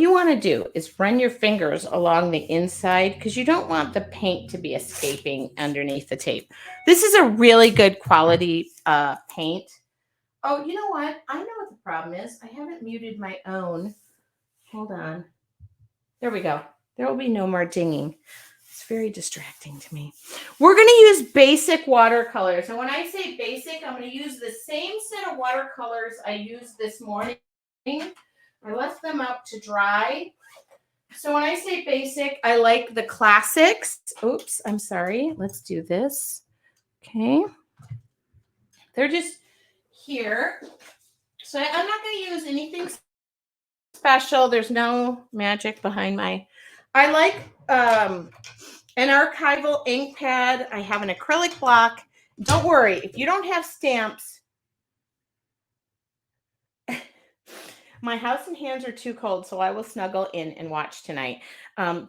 you want to do is run your fingers along the inside because you don't want the paint to be escaping underneath the tape. This is a really good quality paint. Oh, you know what? I know what the problem is. I haven't muted my own. Hold on. There we go. There will be no more dinging. It's very distracting to me. We're going to use basic watercolors. And when I say basic, I'm going to use the same set of watercolors I used this morning. I left them out to dry. So when I say basic, I like the classics. Oops, I'm sorry. Let's do this. Okay. They're just here. So I'm not going to use anything special. There's no magic behind my... I like an archival ink pad. I have an acrylic block. Don't worry. If you don't have stamps, my house and hands are too cold, so I will snuggle in and watch tonight.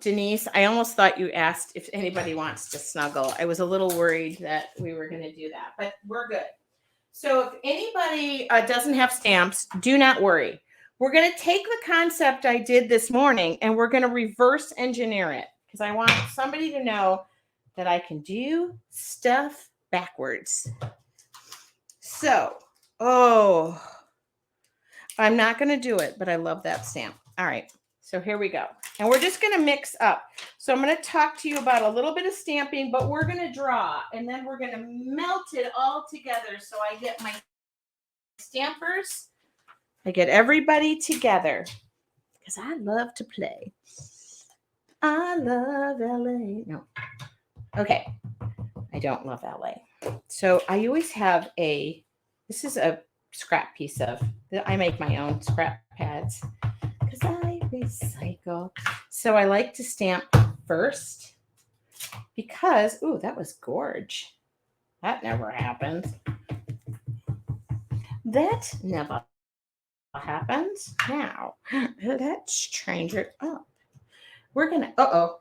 Denise, I almost thought you asked if anybody wants to snuggle. I was a little worried that we were going to do that, but we're good. So if anybody doesn't have stamps, do not worry. We're going to take the concept I did this morning and we're going to reverse engineer it because I want somebody to know that I can do stuff backwards. So, I'm not going to do it, but I love that stamp. All right, so here we go. And we're just going to mix up. So I'm going to talk to you about a little bit of stamping, but we're going to draw, and then we're going to melt it all together. So I get my stampers, I get everybody together, because I love to play. I love LA. No. Okay. I don't love LA. So I always have this is a scrap piece of, I make my own scrap pads because I recycle. So I like to stamp first because, ooh, that was gorge. That never happens. That never happens. Now, let's change it up. We're going to,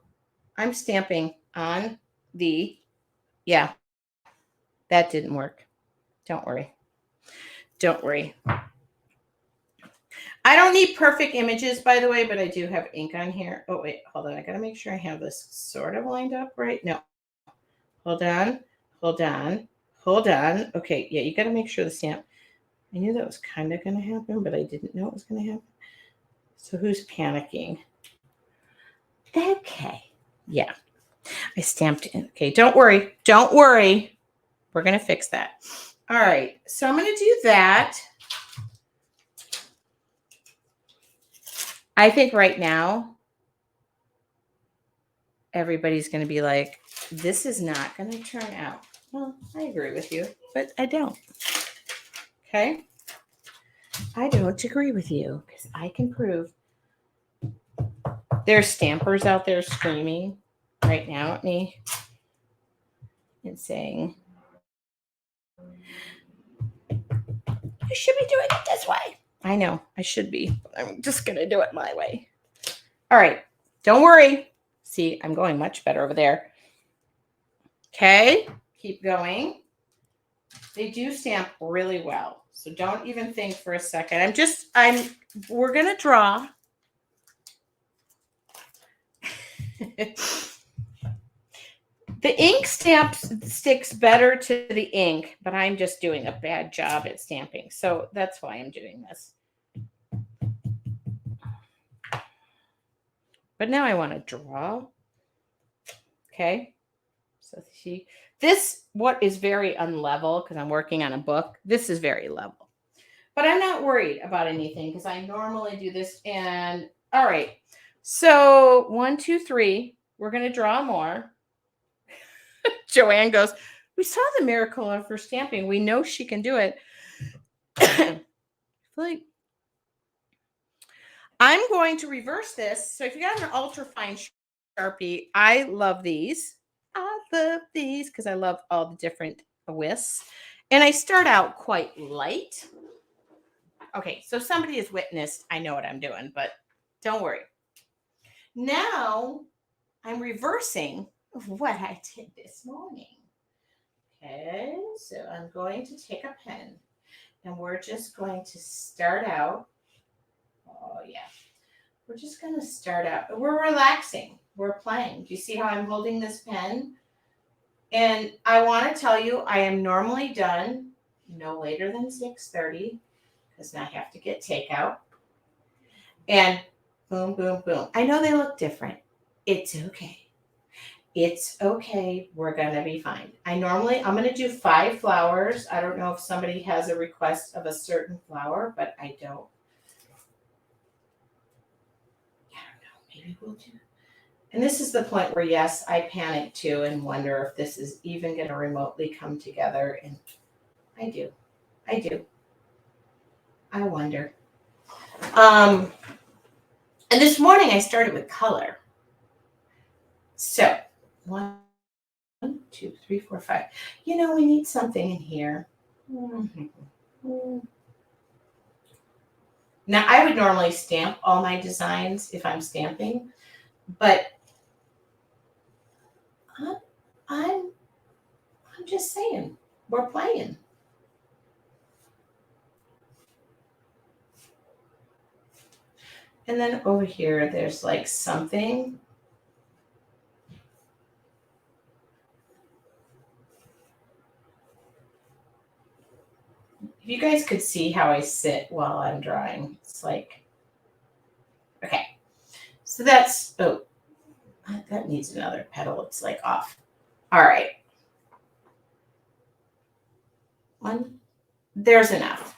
I'm stamping on the, yeah, that didn't work. Don't worry. Don't worry. I don't need perfect images, by the way, but I do have ink on here. Oh, wait, hold on. I got to make sure I have this sort of lined up right. No. Hold on. Hold on. Hold on. Okay, yeah, you got to make sure the stamp. I knew that was kind of going to happen, but I didn't know it was going to happen. So who's panicking? Okay. Yeah. I stamped in. Okay, don't worry. Don't worry. We're going to fix that. All right. So I'm going to do that. I think right now, everybody's going to be like, this is not going to turn out. Well, I agree with you, but I don't. Okay? I don't agree with you because I can prove there's stampers out there screaming right now at me and saying, you should be doing it this way. I know, I should be. I'm just going to do it my way. All right. Don't worry. See, I'm going much better over there. Okay. Keep going. They do stamp really well. So don't even think for a second. We're going to draw. The ink sticks better to the ink, but I'm just doing a bad job at stamping. So that's why I'm doing this. But now I want to draw. Okay. So see, what is very unlevel, because I'm working on a book, this is very level. But I'm not worried about anything because I normally do this. And all right. So 1, 2, 3. We're going to draw more. Joanne goes, we saw the miracle of her stamping. We know she can do it. Like, I'm going to reverse this. So if you got an ultra fine Sharpie, I love these. I love these because I love all the different wisps. And I start out quite light. Okay, so somebody has witnessed, I know what I'm doing, but don't worry. Now I'm reversing what I did this morning. Okay, so I'm going to take a pen and we're just going to start out. Oh, yeah. we're just going to start out. We're relaxing. We're playing. Do you see how I'm holding this pen? And I want to tell you, I am normally done no later than 6:30 because now I have to get takeout. And boom, boom, boom. I know they look different. It's okay. It's okay. We're going to be fine. I'm going to do 5 flowers. I don't know if somebody has a request of a certain flower, but I don't. I don't know. Maybe we'll do. And this is the point where, yes, I panic too and wonder if this is even going to remotely come together. And I do. I wonder. And this morning I started with color. So 1, 2, 3, 4, 5. You know, we need something in here. Now, I would normally stamp all my designs if I'm stamping, but I'm just saying, we're playing. And then over here, there's like something. If you guys could see how I sit while I'm drawing, it's like, okay. So that's, oh, that needs another petal. It's like off. All right. One, there's enough.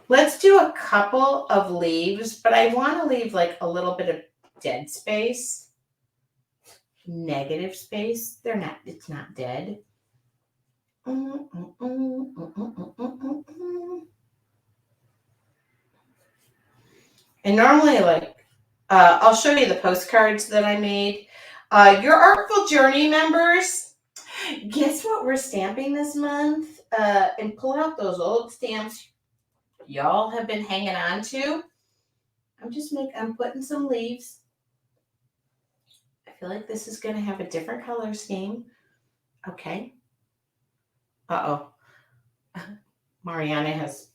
Let's do a couple of leaves, but I want to leave like a little bit of dead space, negative space. It's not dead. And normally, like, I'll show you the postcards that I made. Your Artful Journey members, guess what we're stamping this month? And pull out those old stamps y'all have been hanging on to. I'm putting some leaves. I feel like this is going to have a different color scheme. Okay. Mariana has,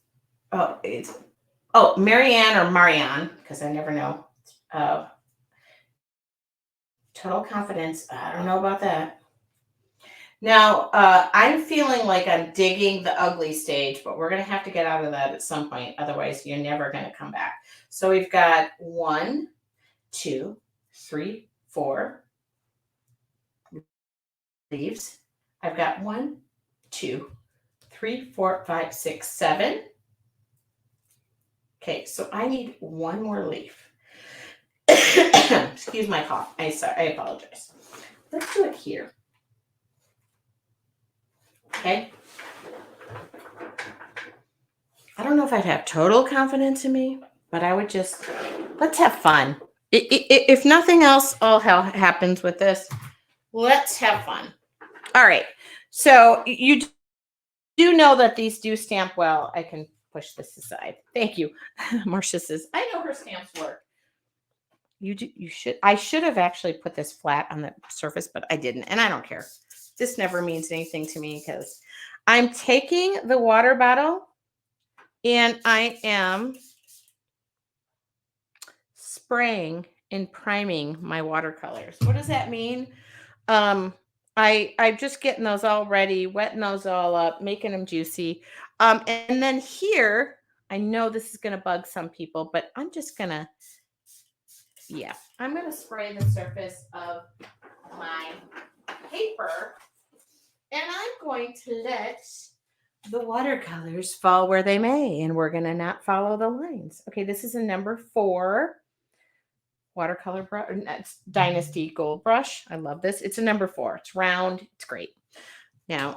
Marianne or Marianne, because I never know. Total confidence. I don't know about that. Now, I'm feeling like I'm digging the ugly stage, but we're going to have to get out of that at some point. Otherwise, you're never going to come back. So we've got 1, 2, 3, 4 leaves. I've got 1, 2, 3, 4, 5, 6, 7. Okay, so I need one more leaf. Excuse my cough. I apologize. Let's do it here. Okay. I don't know if I'd have total confidence in me, but I would just, let's have fun. If nothing else, all hell happens with this. Let's have fun. All right. So you do know that these do stamp well. I can push this aside. Thank you. Marcia says, I know her stamps work. I should have actually put this flat on the surface, but I didn't. And I don't care. This never means anything to me because I'm taking the water bottle and I am spraying and priming my watercolors. What does that mean? I'm just getting those all ready, wetting those all up, making them juicy. And then here, I know this is going to bug some people, but I'm just going to, I'm going to spray the surface of my paper and I'm going to let the watercolors fall where they may, and we're going to not follow the lines. Okay, this is a number 4 watercolor brush, Dynasty Gold Brush. I love this. It's a number 4. It's round. It's great. Now,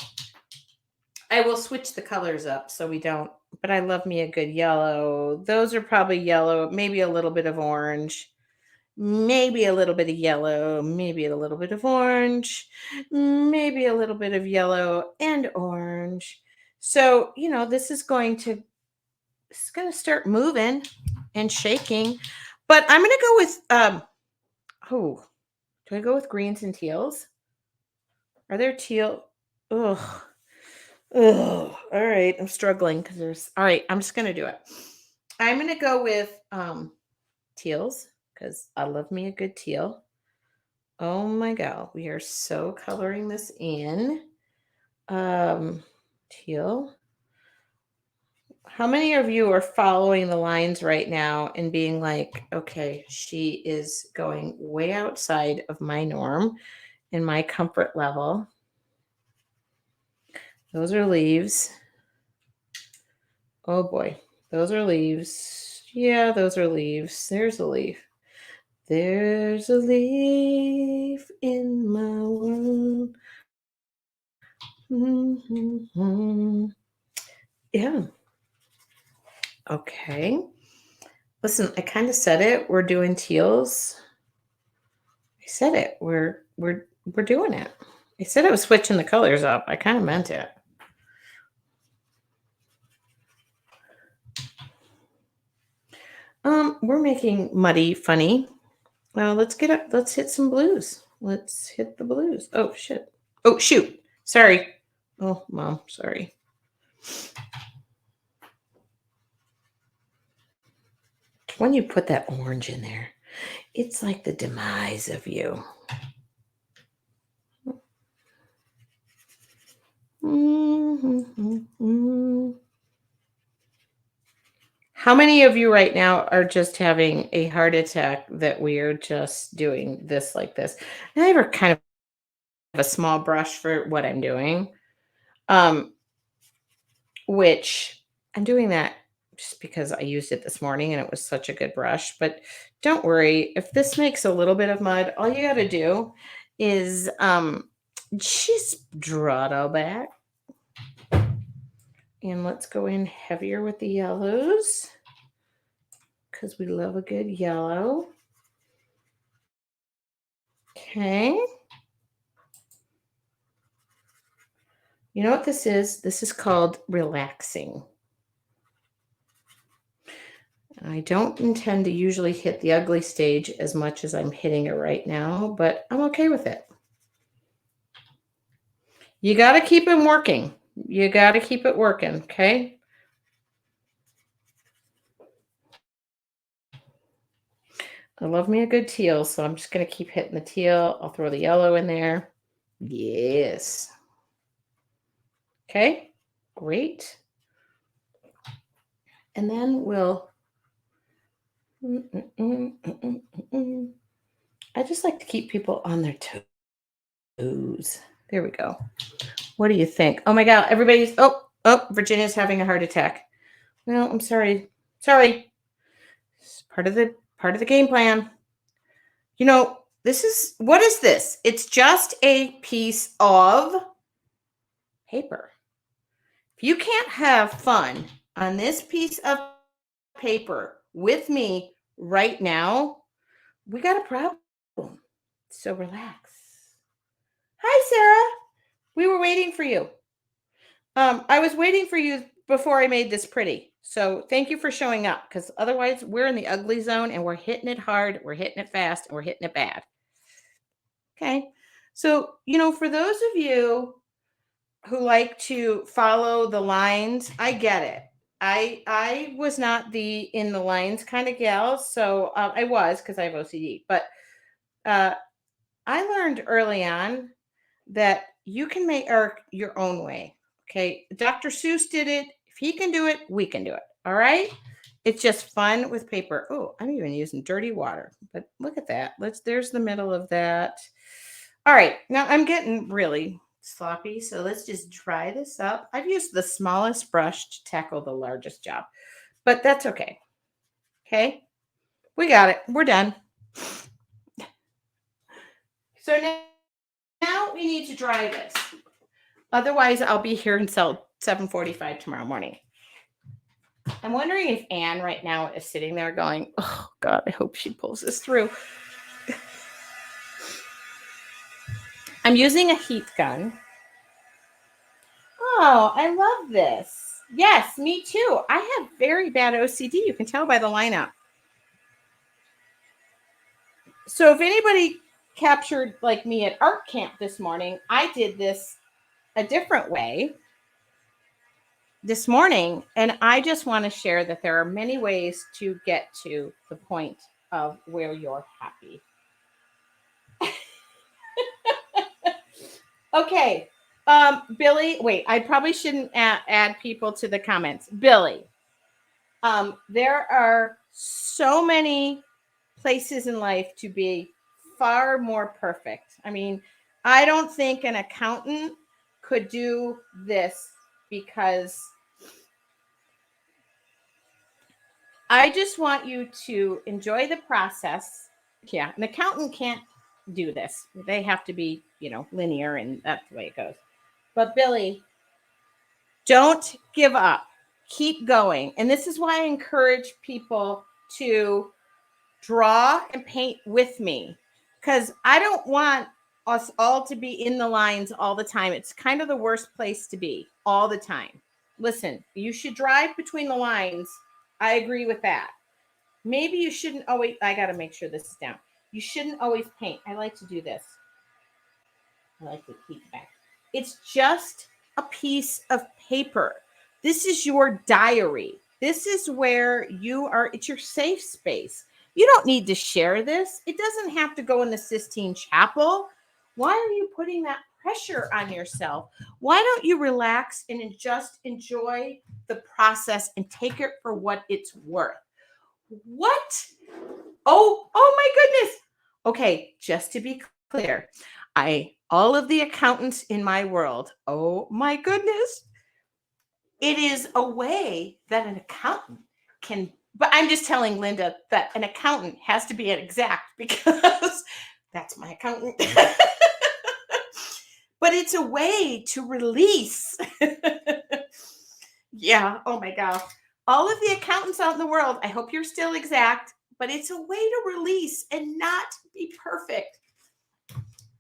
I will switch the colors up so we don't, but I love me a good yellow. Those are probably yellow, maybe a little bit of orange, maybe a little bit of yellow, maybe a little bit of orange, maybe a little bit of yellow and orange. So, this is going to start moving and shaking, but I'm going to go with, do I go with greens and teals? Are there teal? Ugh. All right. I'm struggling because all right. I'm just going to do it. I'm going to go with teals because I love me a good teal. Oh my God, we are so coloring this in. Teal. How many of you are following the lines right now and being like, okay, she is going way outside of my norm and my comfort level? Those are leaves. Oh boy, those are leaves. Yeah, those are leaves. There's a leaf. There's a leaf in my world. Mm-hmm. Yeah. Okay. Listen, I kind of said it. We're doing teals. I said it. We're doing it. I said I was switching the colors up. I kind of meant it. We're making muddy funny. Well, let's get up. Let's hit some blues. Let's hit the blues. Oh shit. Oh shoot. Sorry. Oh, Mom, sorry. When you put that orange in there, it's like the demise of you. Mm-hmm. How many of you right now are just having a heart attack that we are just doing this like this? And I have a kind of a small brush for what I'm doing, um, which I'm doing that just because I used it this morning and it was such a good brush. But don't worry, if this makes a little bit of mud, all you got to do is just draw it all back. And let's go in heavier with the yellows because we love a good yellow. Okay. You know what this is? This is called relaxing. I don't intend to usually hit the ugly stage as much as I'm hitting it right now, but I'm okay with it. You got to keep it working. You got to keep it working, okay? I love me a good teal, so I'm just going to keep hitting the teal. I'll throw the yellow in there. Yes. Okay, great. And then we'll... I just like to keep people on their toes. There we go. What do you think? Oh my God, everybody's... Oh, Virginia's having a heart attack. Well, I'm sorry. Sorry. It's part of the game plan. You know, what is this? It's just a piece of paper. If you can't have fun on this piece of paper with me right now, we got a problem. So relax. Hi, Sarah. We were waiting for you. I was waiting for you before I made this pretty. So thank you for showing up, because otherwise we're in the ugly zone and we're hitting it hard, we're hitting it fast, and we're hitting it bad. Okay. So, for those of you who like to follow the lines, I get it. I was not the in the lines kind of gal, so I was, because I have OCD. But I learned early on that you can make art your own way. Okay, Dr. Seuss did it. If he can do it, we can do it. All right. It's just fun with paper. Oh, I'm even using dirty water, but look at that. There's the middle of that. All right, now I'm getting really sloppy, so let's just dry this up. I've used the smallest brush to tackle the largest job, but that's okay. Okay, we got it. We're done. So now we need to dry this. Otherwise, I'll be here until 7:45 tomorrow morning. I'm wondering if Anne right now is sitting there going, oh God, I hope she pulls this through. I'm using a heat gun. Oh, I love this. Yes, me too. I have very bad OCD. You can tell by the lineup. So if anybody captured like me at art camp this morning, I did this a different way this morning. And I just want to share that there are many ways to get to the point of where you're happy. Okay. Billy, wait, I probably shouldn't add people to the comments. Billy, there are so many places in life to be far more perfect. I mean, I don't think an accountant could do this because I just want you to enjoy the process. Yeah, an accountant can't do this. They have to be, linear, and that's the way it goes. But Billy, don't give up. Keep going. And this is why I encourage people to draw and paint with me, because I don't want us all to be in the lines all the time. It's kind of the worst place to be all the time. Listen, you should drive between the lines. I agree with that. Maybe you shouldn't always, I got to make sure this is down. You shouldn't always paint. I like to do this. I like to keep it back. It's just a piece of paper. This is your diary. This is where you are. It's your safe space. You don't need to share this. It doesn't have to go in the Sistine Chapel. Why are you putting that pressure on yourself? Why don't you relax and just enjoy the process and take it for what it's worth? What? Oh my goodness. Okay, just to be clear, all of the accountants in my world, oh my goodness, it is a way that an accountant can, but I'm just telling Linda that an accountant has to be an exact because that's my accountant. But it's a way to release. Yeah, oh my gosh. All of the accountants out in the world, I hope you're still exact, but it's a way to release and not be perfect.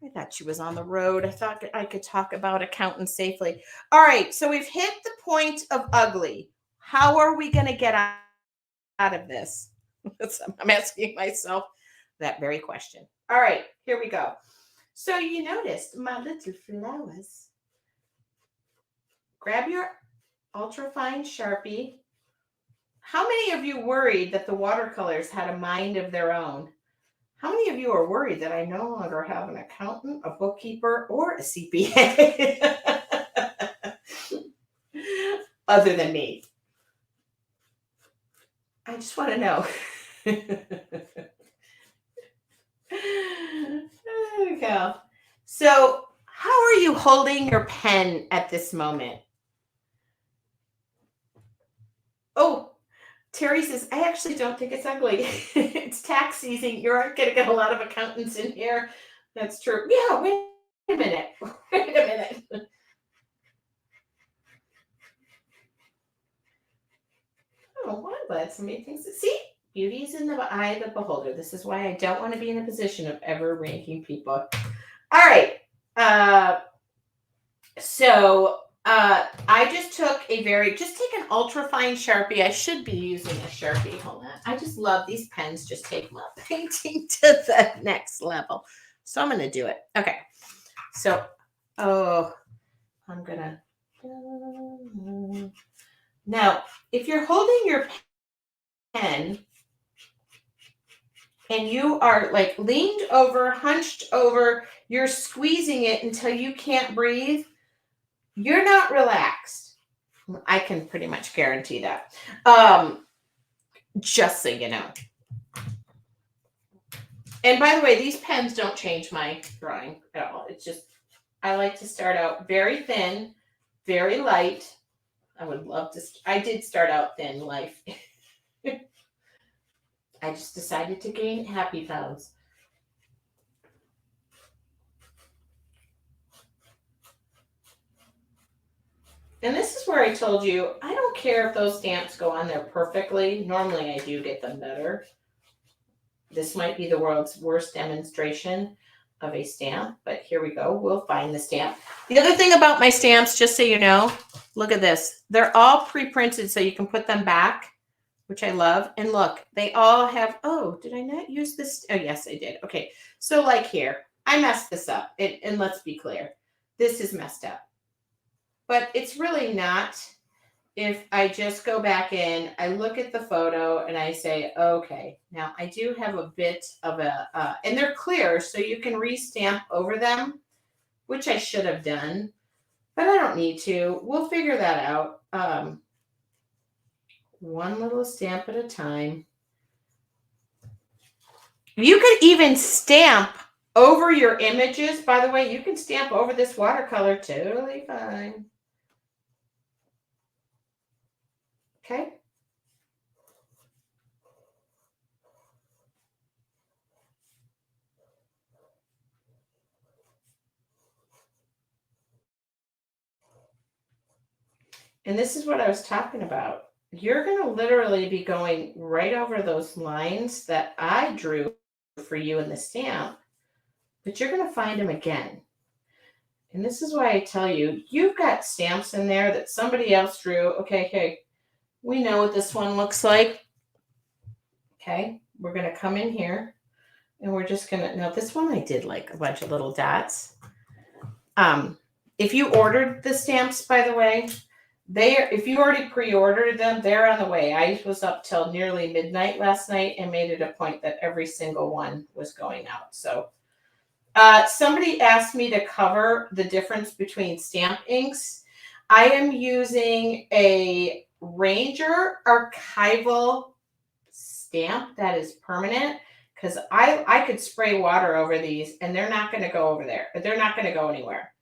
I thought she was on the road. I thought I could talk about accountants safely. All right, so we've hit the point of ugly. How are we going to get out of this? I'm asking myself that very question. All right, here we go. So you noticed my little flowers. Grab your ultrafine Sharpie. How many of you worried that the watercolors had a mind of their own? How many of you are worried that I no longer have an accountant, a bookkeeper, or a CPA? Other than me. I just want to know. There we go. So, how are you holding your pen at this moment? Oh, Terry says, I actually don't think it's ugly. It's tax season. You're going to get a lot of accountants in here. That's true. Yeah, wait a minute. Wait a minute. Oh, well, I'm glad somebody thinks it. See, beauty is in the eye of the beholder. This is why I don't want to be in a position of ever ranking people. All right. I just took just take an ultra fine Sharpie. I should be using a Sharpie. Hold on. I just love these pens. Just take my painting to the next level. So I'm going to do it. Okay. So, I'm going to. Now, if you're holding your pen and you are like leaned over, hunched over, you're squeezing it until you can't breathe, you're not relaxed. I can pretty much guarantee that. Just so you know. And by the way, these pens don't change my drawing at all. It's just, I like to start out very thin, very light. I did start out thin life. I just decided to gain happy pounds. And this is where I told you, I don't care if those stamps go on there perfectly. Normally I do get them better. This might be the world's worst demonstration of a stamp, but here we go. We'll find the stamp. The other thing about my stamps, just so you know, look at this. They're all pre-printed so you can put them back, which I love. And look, they all have, did I not use this? Oh, yes, I did. Okay, so like here, I messed this up. And let's be clear, this is messed up. But it's really not if I just go back in, I look at the photo and I say, okay, now I do have a bit of and they're clear, so you can re-stamp over them, which I should have done, but I don't need to. We'll figure that out. One little stamp at a time. You could even stamp over your images. By the way, you can stamp over this watercolor, totally fine. Okay. And this is what I was talking about. You're going to literally be going right over those lines that I drew for you in the stamp, but you're going to find them again. And this is why I tell you, you've got stamps in there that somebody else drew. Okay, we know what this one looks like. Okay, we're going to come in here and we're just going to, now this one I did like a bunch of little dots. If you ordered the stamps, by the way, if you already pre-ordered them, they're on the way. I was up till nearly midnight last night and made it a point that every single one was going out. So somebody asked me to cover the difference between stamp inks. I am using a Ranger archival stamp that is permanent because I could spray water over these and they're not going to go over there. They're not going to go anywhere.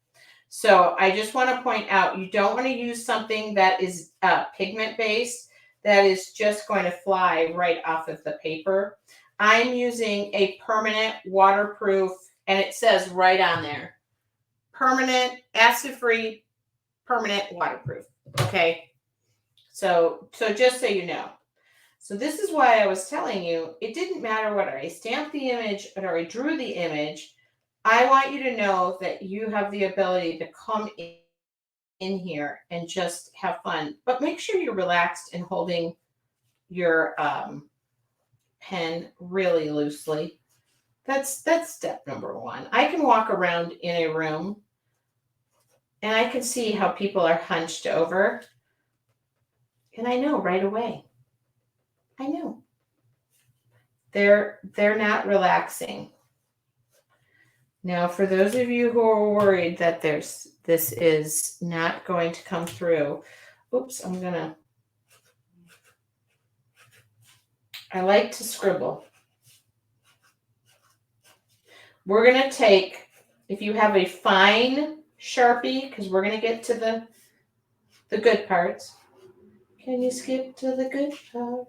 So I just want to point out, you don't want to use something that is pigment based that is just going to fly right off of the paper. I'm using a permanent waterproof, and it says right on there, permanent, acid-free, permanent waterproof. Okay. So just so you know. So this is why I was telling you, it didn't matter whether I stamped the image or I drew the image. I want you to know that you have the ability to come in here and just have fun. But make sure you're relaxed and holding your pen really loosely. That's step number one. I can walk around in a room and I can see how people are hunched over. And I know right away. I know. They're not relaxing. Now, for those of you who are worried that this is not going to come through, oops, I like to scribble. We're going to take, if you have a fine Sharpie, because we're going to get to the good parts. Can you skip to the good part?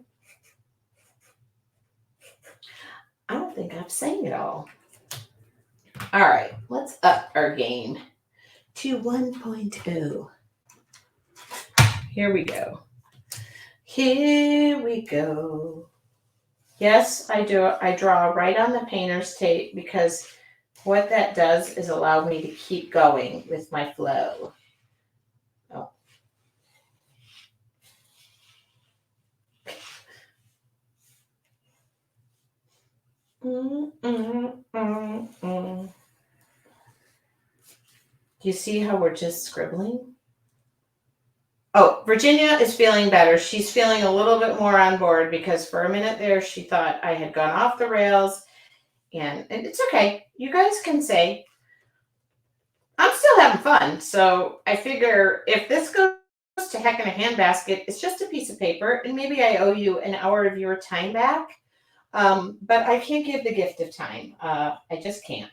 I don't think I've sang it all. All right, let's up our game to 1.0. Here we go. Here we go. Yes, I do. I draw right on the painter's tape because what that does is allow me to keep going with my flow. Oh. Do you see how we're just scribbling? Oh, Virginia is feeling better. She's feeling a little bit more on board because for a minute there, she thought I had gone off the rails. And it's okay. You guys can say, I'm still having fun. So I figure if this goes to heck in a handbasket, it's just a piece of paper. And maybe I owe you an hour of your time back. But I can't give the gift of time. I just can't.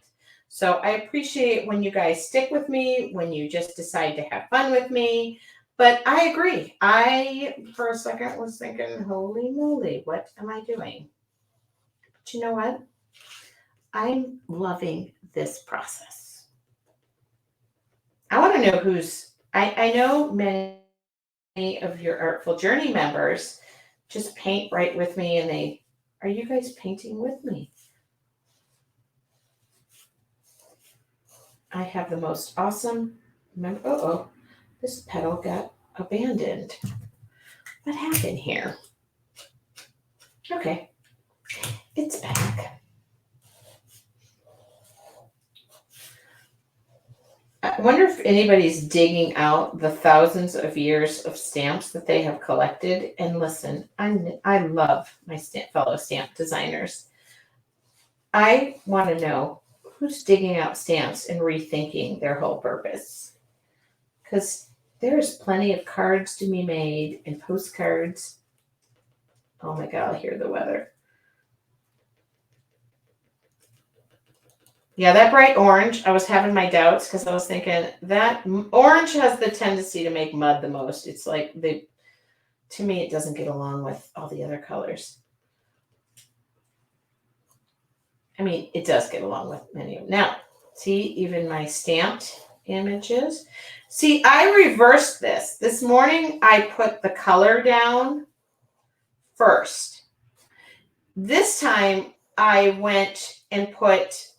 So I appreciate when you guys stick with me, when you just decide to have fun with me. But I agree. I, for a second, was thinking, holy moly, what am I doing? But you know what? I'm loving this process. I want to know I know many of your Artful Journey members just paint right with me and are you guys painting with me? I have the most awesome, this petal got abandoned. What happened here? Okay, it's back. I wonder if anybody's digging out the thousands of years of stamps that they have collected. And listen, I love my fellow stamp designers. I want to know who's digging out stamps and rethinking their whole purpose. Because there's plenty of cards to be made and postcards. Oh my God, I hear the weather. Yeah, that bright orange, I was having my doubts because I was thinking that orange has the tendency to make mud the most. It's like to me, it doesn't get along with all the other colors. I mean, it does get along with many of them. Now, see, even my stamped images. See, I reversed this. This morning, I put the color down first. This time, I went and put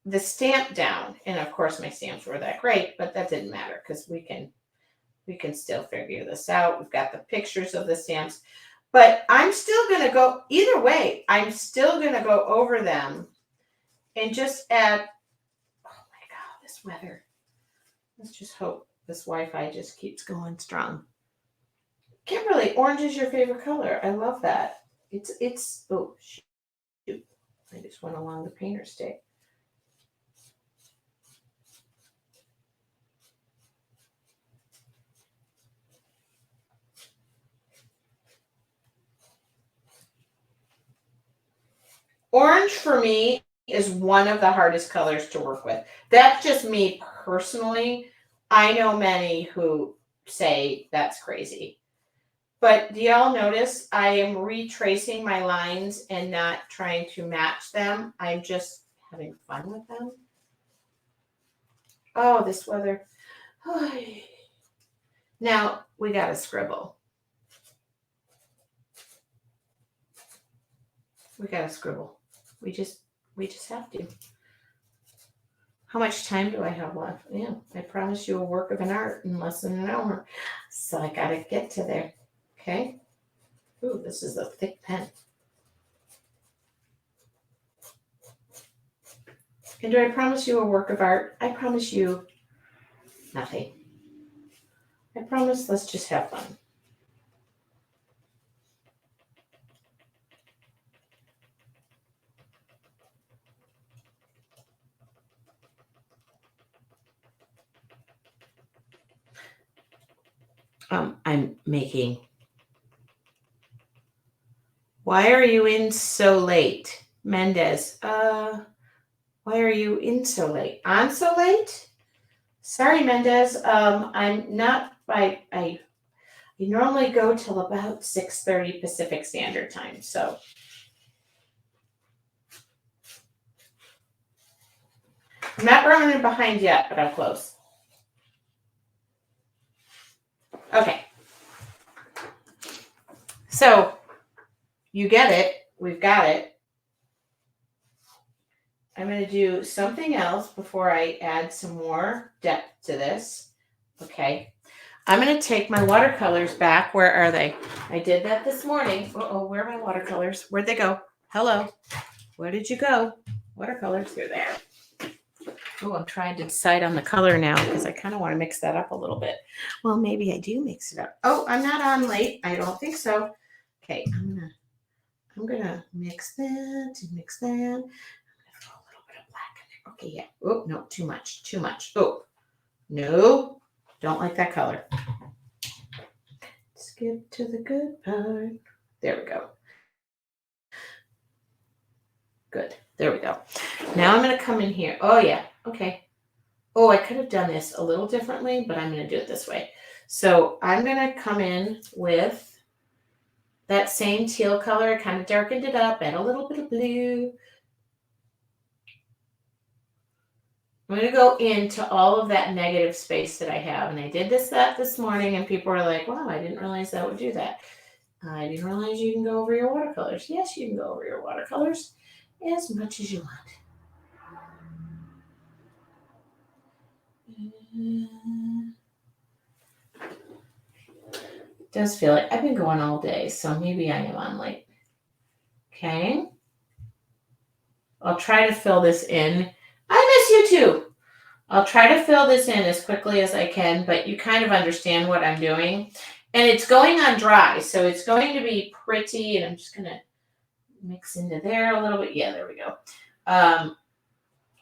the stamp down, and of course my stamps were that great, but that didn't matter because we can still figure this out. We've got the pictures of the stamps, but I'm still going to go either way. I'm still going to go over them and just add, oh my God, this weather. Let's just hope this Wi-Fi just keeps going strong. Kimberly, orange is your favorite color. I love that. It's oh shoot. I just went along the painter's stick. Orange for me is one of the hardest colors to work with. That's just me personally. I know many who say that's crazy. But do y'all notice I am retracing my lines and not trying to match them? I'm just having fun with them. Oh, this weather. Now we got to scribble. We got to scribble. We just have to. How much time do I have left? Yeah, I promise you a work of an art in less than an hour. So I got to get to there. Okay. Ooh, this is a thick pen. And do I promise you a work of art? I promise you nothing. I promise let's just have fun. I'm making. Why are you in so late? Mendez. Why are you in so late? I'm so late? Sorry, Mendez. I'm not I normally go till about 6:30 Pacific Standard Time. So I'm not running behind yet, but I'm close. Okay. So you get it. We've got it. I'm going to do something else before I add some more depth to this. Okay. I'm going to take my watercolors back. Where are they? I did that this morning. Uh-oh, where are my watercolors? Where'd they go? Hello. Where did you go? Watercolors, they're there. Oh, I'm trying to decide on the color now because I kind of want to mix that up a little bit. Well, maybe I do mix it up. Oh, I'm not on late. I don't think so. Okay, I'm gonna mix that and mix that. I'm gonna throw a little bit of black in there. Okay, yeah. Oh, no, too much, too much. Oh, no, don't like that color. Skip to the good part. There we go. Good. There we go. Now I'm going to come in here. Oh, yeah. Okay. Oh, I could have done this a little differently, but I'm going to do it this way. So I'm going to come in with that same teal color. I kind of darkened it up, add a little bit of blue. I'm going to go into all of that negative space that I have. And I did that this morning, and people were like, wow, I didn't realize that would do that. I didn't realize you can go over your watercolors. Yes, you can go over your watercolors as much as you want. It does feel like I've been going all day, so maybe I am on late. Okay. I'll try to fill this in. I miss you too. I'll try to fill this in as quickly as I can, but you kind of understand what I'm doing. And it's going on dry, so it's going to be pretty, and I'm just going to mix into there a little bit. Yeah, there we go.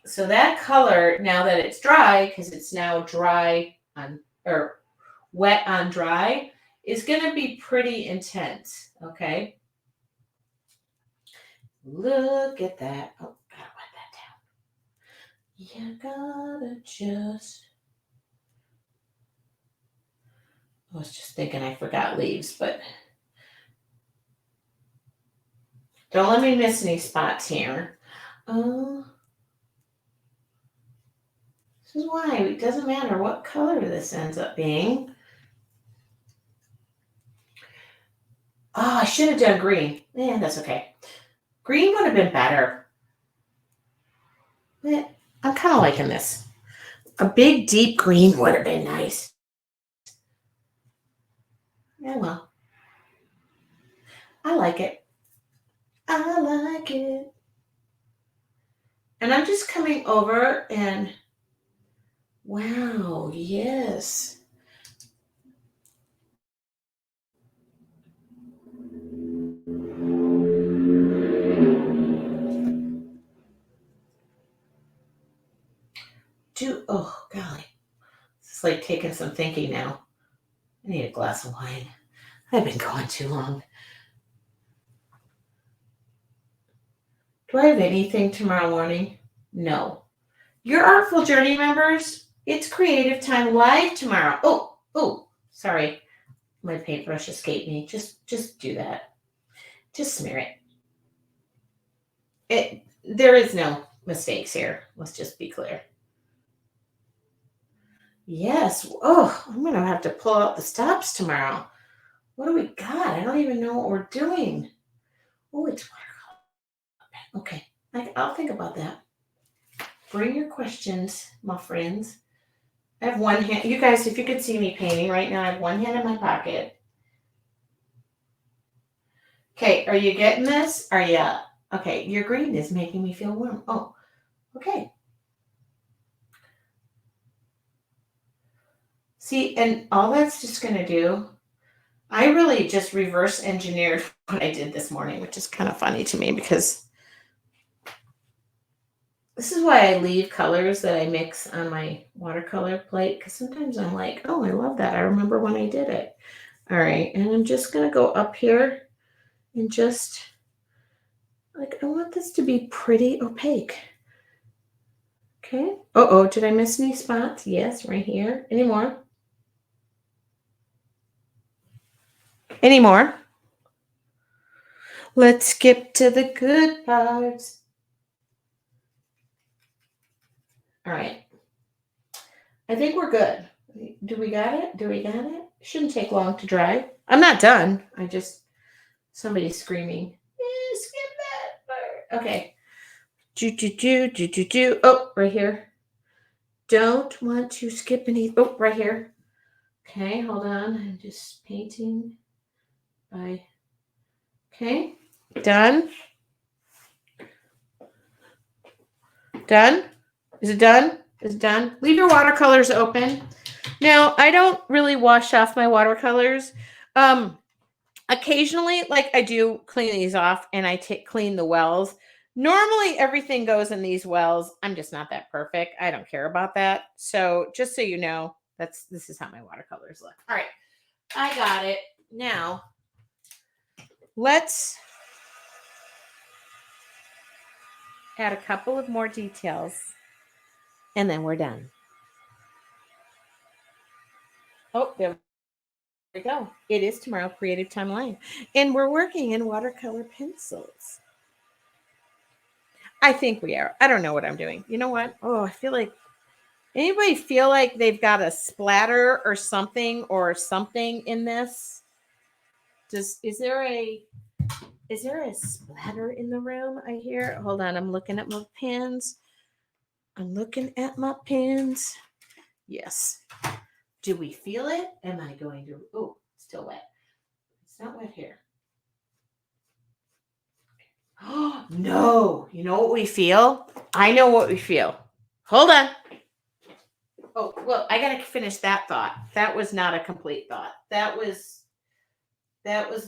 So that color, now that it's dry, because it's now dry on, or wet on dry, is going to be pretty intense, okay? Look at that. Oh, gotta wet that down. You gotta just... I was just thinking I forgot leaves, but don't let me miss any spots here. This is why it doesn't matter what color this ends up being. Oh, I should have done green. Yeah, that's okay. Green would have been better. Yeah, I'm kind of liking this. A big, deep green would have been nice. Yeah, well. I like it. I like it. And I'm just coming over and, wow, yes. Oh, golly. It's like taking some thinking now. I need a glass of wine. I've been going too long. Do I have anything tomorrow morning? No. Your Artful Journey members, it's Creative Time Live tomorrow. Oh, sorry. My paintbrush escaped me. Just do that. Just smear it. There is no mistakes here. Let's just be clear. Yes. Oh, I'm going to have to pull out the stops tomorrow. What do we got? I don't even know what we're doing. Oh, it's watercolor. Okay. I'll think about that. Bring your questions, my friends. I have one hand. You guys, if you could see me painting right now, I have one hand in my pocket. Okay, are you getting this? Are you? Okay, your green is making me feel warm. Oh, okay. See, and all that's just going to do, I really just reverse engineered what I did this morning, which is kind of funny to me because this is why I leave colors that I mix on my watercolor plate, because sometimes I'm like, oh, I love that. I remember when I did it. All right, and I'm just going to go up here and just, like, I want this to be pretty opaque. Okay. Oh, did I miss any spots? Yes, right here. Any more? Any more? Let's skip to the good parts. All right. I think we're good. Do we got it? Shouldn't take long to dry. I'm not done. Somebody's screaming. Skip that part. Okay. Do. Oh, right here. Don't want to skip any. Oh, right here. Okay, hold on. I'm just painting by. Okay. Done. Done? Is it done? Is it done? Leave your watercolors open. Now, I don't really wash off my watercolors. Occasionally, like I do clean these off and I clean the wells. Normally, everything goes in these wells. I'm just not that perfect. I don't care about that. So just so you know, this is how my watercolors look. All right. I got it. Now, let's add a couple of more details and then we're done. Oh, there we go. It is tomorrow, Creative Time Live. And we're working in watercolor pencils. I think we are. I don't know what I'm doing. You know what? Oh, I feel like, anybody feel like they've got a splatter or something in this? Is there a splatter in the room? I hear. Hold on, I'm looking at my pens. Yes. Do we feel it? Am I going to? Oh, still wet. It's not wet here. Oh, no. You know what we feel? I know what we feel. Hold on. well, I got to finish that thought. That was not a complete thought. That was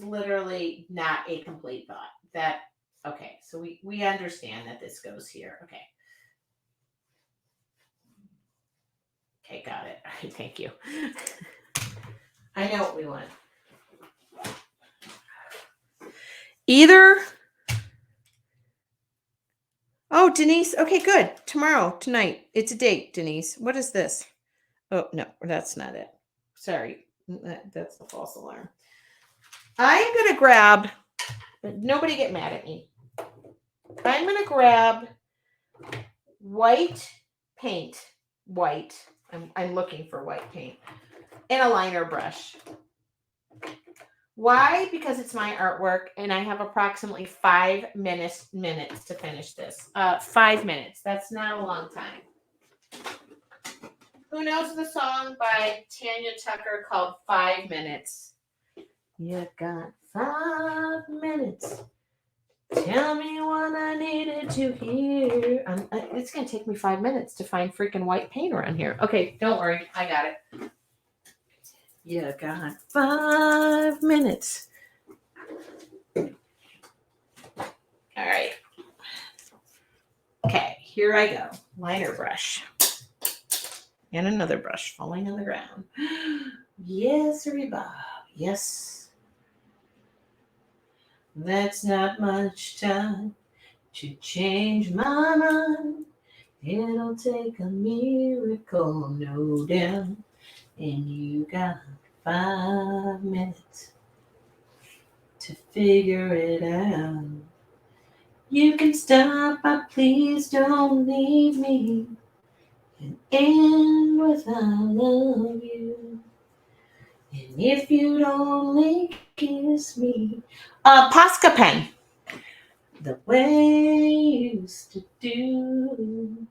literally not a complete thought. That, okay, so we understand that this goes here. Okay. Okay, got it. All right, thank you. I know what we want. Either. Oh, Denise. Okay, good. Tomorrow, tonight. It's a date, Denise. What is this? Oh, no, that's not it. Sorry. That's the false alarm. I'm going to grab, nobody get mad at me. I'm going to grab white paint. White. I'm looking for white paint. And a liner brush. Why? Because it's my artwork and I have approximately 5 minutes to finish this. 5 minutes. That's not a long time. Who knows the song by Tanya Tucker called 5 Minutes? You got 5 minutes. Tell me what I needed to hear. It's going to take me 5 minutes to find freaking white paint around here. Okay, don't worry. I got it. You got 5 minutes. All right. Okay, here I go. Liner brush. And another brush falling on the ground. Yes, Bob. Yes. That's not much time to change my mind. It'll take a miracle, no doubt. And you got 5 minutes to figure it out. You can stop, but please don't leave me. And end with I love you. And if you'd only kiss me. Posca pen. The way you used to do.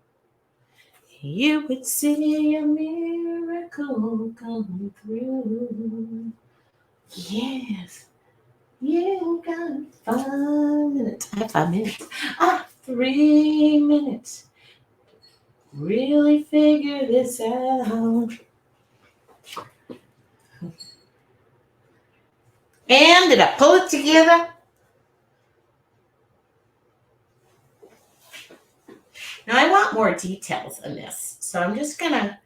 You would see a miracle come through. Yes. You got 5 minutes. I have 5 minutes. 3 minutes. Really figure this out. And did I pull it together? Now I want more details in this. So I'm just going to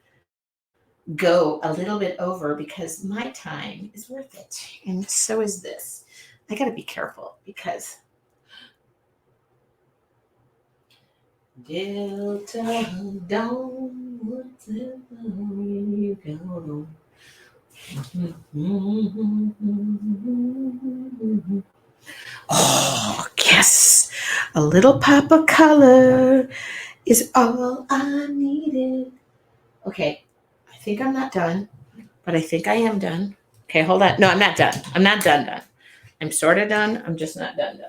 go a little bit over because my time is worth it. And so is this. I got to be careful because Delta Dawn, what's it you go? Oh, yes. A little pop of color is all I needed. Okay. I think I'm not done, but I think I am done. Okay, hold on. No, I'm not done. I'm not done. I'm sort of done. I'm just not done.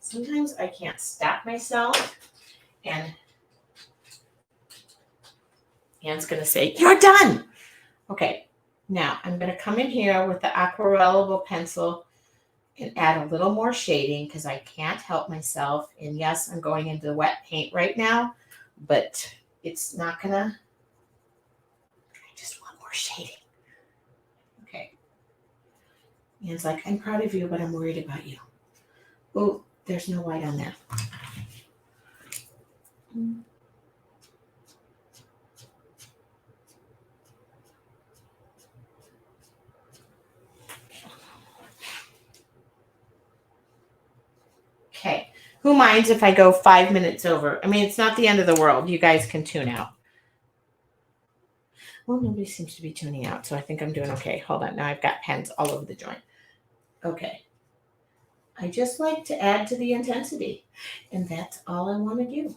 Sometimes I can't stop myself and Anne's going to say, you're done. Okay, now I'm going to come in here with the aquarellable pencil and add a little more shading because I can't help myself. And yes, I'm going into the wet paint right now, but it's not going to, I just want more shading. Okay. Anne's like, I'm proud of you, but I'm worried about you. Oh, there's no white on that. Okay. Who minds if I go 5 minutes over? I mean, it's not the end of the world. You guys can tune out. Well, nobody seems to be tuning out, so I think I'm doing okay. Hold on. Now I've got pens all over the joint. Okay. I just like to add to the intensity, and that's all I want to do.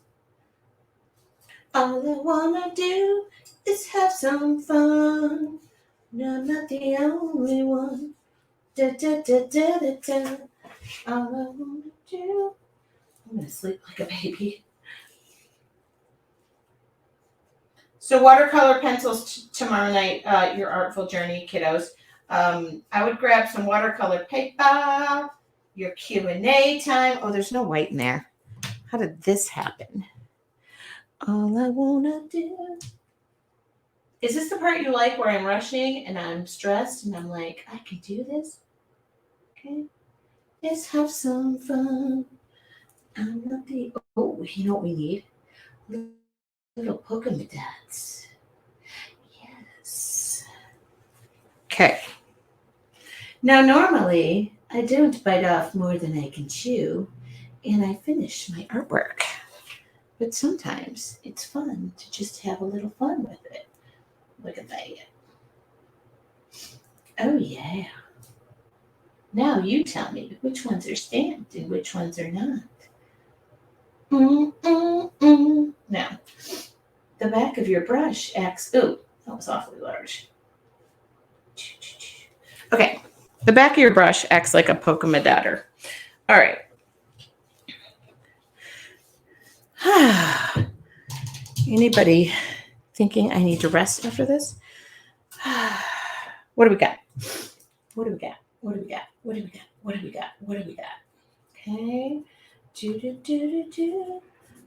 All I want to do is have some fun. No, I'm not the only one. Da, da, da, da, da, da. All I want to do. I'm going to sleep like a baby. So watercolor pencils tomorrow night, your artful journey, kiddos. I would grab some watercolor paper, your Q&A time. Oh, there's no white in there. How did this happen? All I wanna do. Is this the part you like where I'm rushing and I'm stressed and I'm like, I can do this? Okay. Let's have some fun. I'm not the. Oh, you know what we need? Little polka dots. Yes. Okay. Now, normally, I don't bite off more than I can chew, and I finish my artwork. But sometimes it's fun to just have a little fun with it. Look at that. Oh, yeah. Now you tell me which ones are stamped and which ones are not. Now, the back of your brush acts. Ooh, that was awfully large. Okay, the back of your brush acts like a polka dotter. All right. Anybody thinking I need to rest after this? What do we got? What do we got? What do we got? What do we got? What do we got? What do we got? Okay.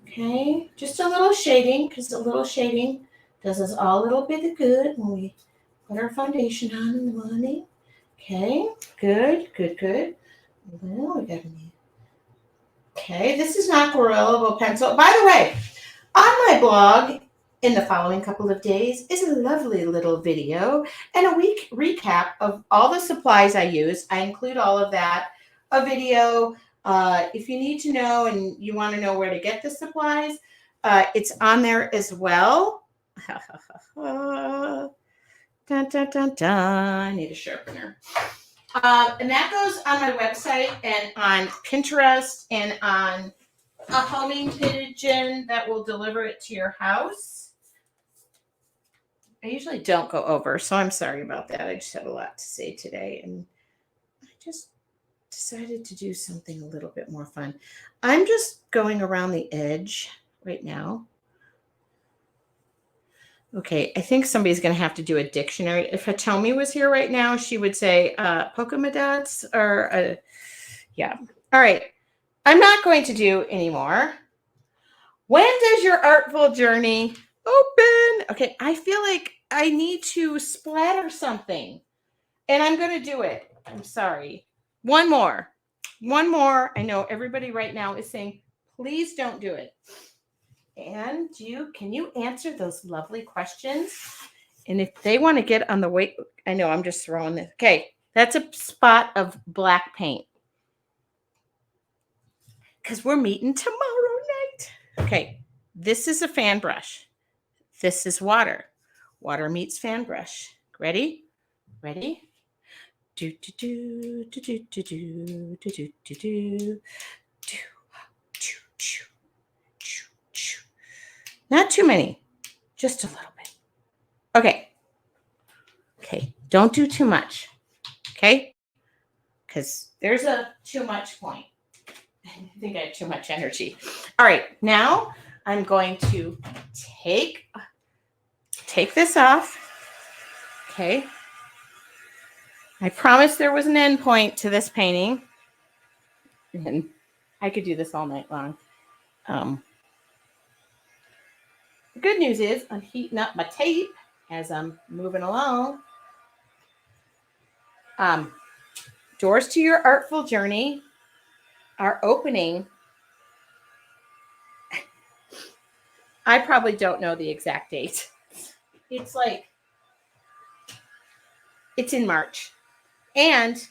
Okay. Just a little shading, because a little shading does us all a little bit of good when we put our foundation on in the morning. Okay. Good. Well, we got any. Okay. This is not Gorilla pencil. By the way, on my blog, in the following couple of days, is a lovely little video and a week recap of all the supplies I use. I include all of that, a video. If you need to know and you want to know where to get the supplies, it's on there as well. Dun, dun, dun, dun. I need a sharpener. And that goes on my website and on Pinterest and on a homing pigeon that will deliver it to your house. I usually don't go over, so I'm sorry about that. I just had a lot to say today, and I just decided to do something a little bit more fun. I'm just going around the edge right now. Okay, I think somebody's going to have to do a dictionary. If Hitomi was here right now, she would say polka dots or yeah. All right, I'm not going to do anymore. When does your artful journey open? Okay, I feel like I need to splatter something, and I'm going to do it. I'm sorry. One more. I know everybody right now is saying, please don't do it. And can you answer those lovely questions? And if they want to get on the way, I know I'm just throwing this. Okay, that's a spot of black paint. Because we're meeting tomorrow night. Okay, this is a fan brush. This is water. Water meets fan brush. Ready? Do do do do do do do do do do. Not too many, just a little bit. Okay, don't do too much. Okay, because there's a too much point. I think I have too much energy. All right, now I'm going to take this off. Okay. I promised there was an end point to this painting. And I could do this all night long. The good news is I'm heating up my tape as I'm moving along. Doors to your artful journey are opening. I probably don't know the exact date. It's in March. And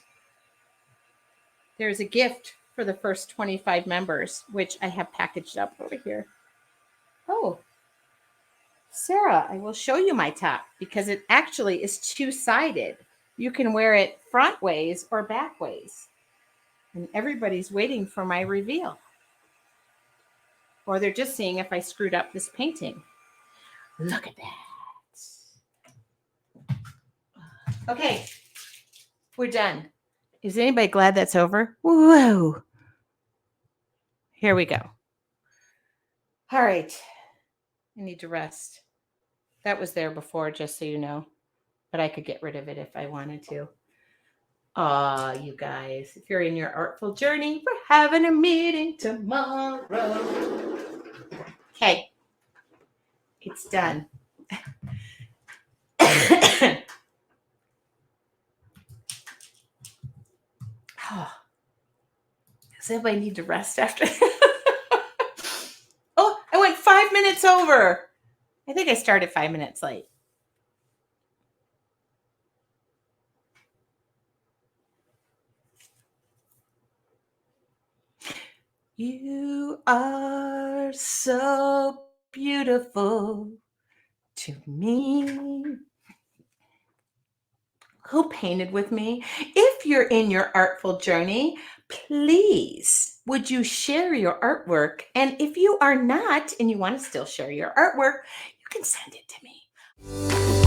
there's a gift for the first 25 members, which I have packaged up over here. Oh, Sarah, I will show you my top because it actually is two-sided. You can wear it front ways or back ways. And everybody's waiting for my reveal. Or they're just seeing if I screwed up this painting. Look at that. Okay, we're done. Is anybody glad that's over? Whoa. Here we go. All right. I need to rest. That was there before, just so you know. But I could get rid of it if I wanted to. You guys, if you're in your artful journey, we're having a meeting tomorrow. Okay. It's done. Oh, does anybody need to rest after? Oh, I went 5 minutes over. I think I started 5 minutes late. You are so beautiful to me. Who painted with me? If you're in your artful journey, please would you share your artwork? And if you are not and you want to still share your artwork, you can send it to me.